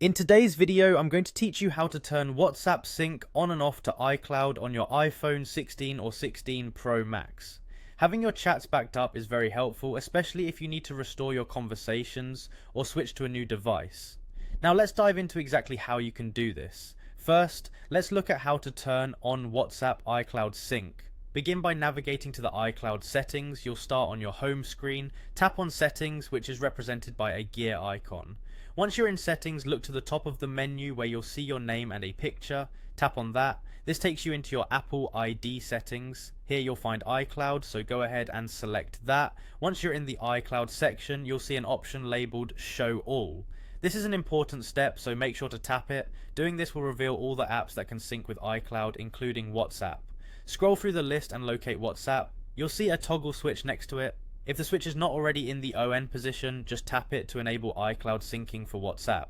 In today's video, I'm going to teach you how to turn WhatsApp sync on and off to iCloud on your iPhone 16 or 16 Pro Max. Having your chats backed up is very helpful, especially if you need to restore your conversations or switch to a new device. Now let's dive into exactly how you can do this. First, let's look at how to turn on WhatsApp iCloud sync. Begin by navigating to the iCloud settings. You'll start on your home screen, tap on settings, which is represented by a gear icon. Once you're in settings, look to the top of the menu where you'll see your name and a picture. Tap on that. This takes you into your Apple ID settings. Here you'll find iCloud, so go ahead and select that. Once you're in the iCloud section, you'll see an option labeled Show All. This is an important step, so make sure to tap it. Doing this will reveal all the apps that can sync with iCloud, including WhatsApp. Scroll through the list and locate WhatsApp. You'll see a toggle switch next to it. If the switch is not already in the ON position, just tap it to enable iCloud syncing for WhatsApp.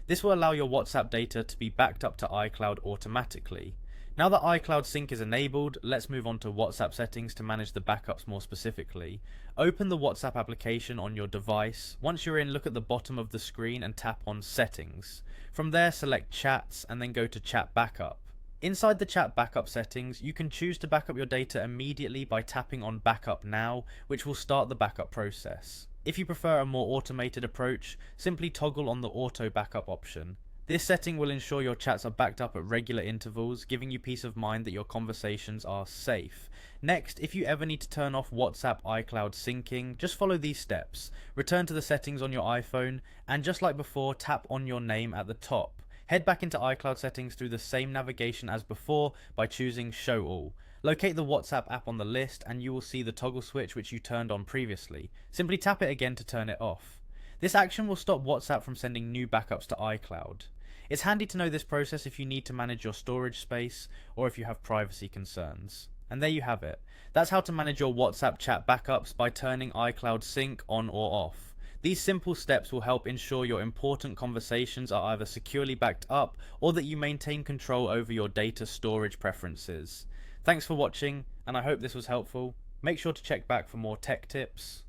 This will allow your WhatsApp data to be backed up to iCloud automatically. Now that iCloud sync is enabled, let's move on to WhatsApp settings to manage the backups more specifically. Open the WhatsApp application on your device. Once you're in, look at the bottom of the screen and tap on Settings. From there, select Chats and then go to Chat Backup. Inside the chat backup settings, you can choose to backup your data immediately by tapping on Backup Now, which will start the backup process. If you prefer a more automated approach, simply toggle on the auto backup option. This setting will ensure your chats are backed up at regular intervals, giving you peace of mind that your conversations are safe. Next, if you ever need to turn off WhatsApp iCloud syncing, just follow these steps. Return to the settings on your iPhone, and just like before, tap on your name at the top. Head back into iCloud settings through the same navigation as before by choosing Show All. Locate the WhatsApp app on the list and you will see the toggle switch which you turned on previously. Simply tap it again to turn it off. This action will stop WhatsApp from sending new backups to iCloud. It's handy to know this process if you need to manage your storage space or if you have privacy concerns. And there you have it. That's how to manage your WhatsApp chat backups by turning iCloud sync on or off. These simple steps will help ensure your important conversations are either securely backed up or that you maintain control over your data storage preferences. Thanks for watching, and I hope this was helpful. Make sure to check back for more tech tips.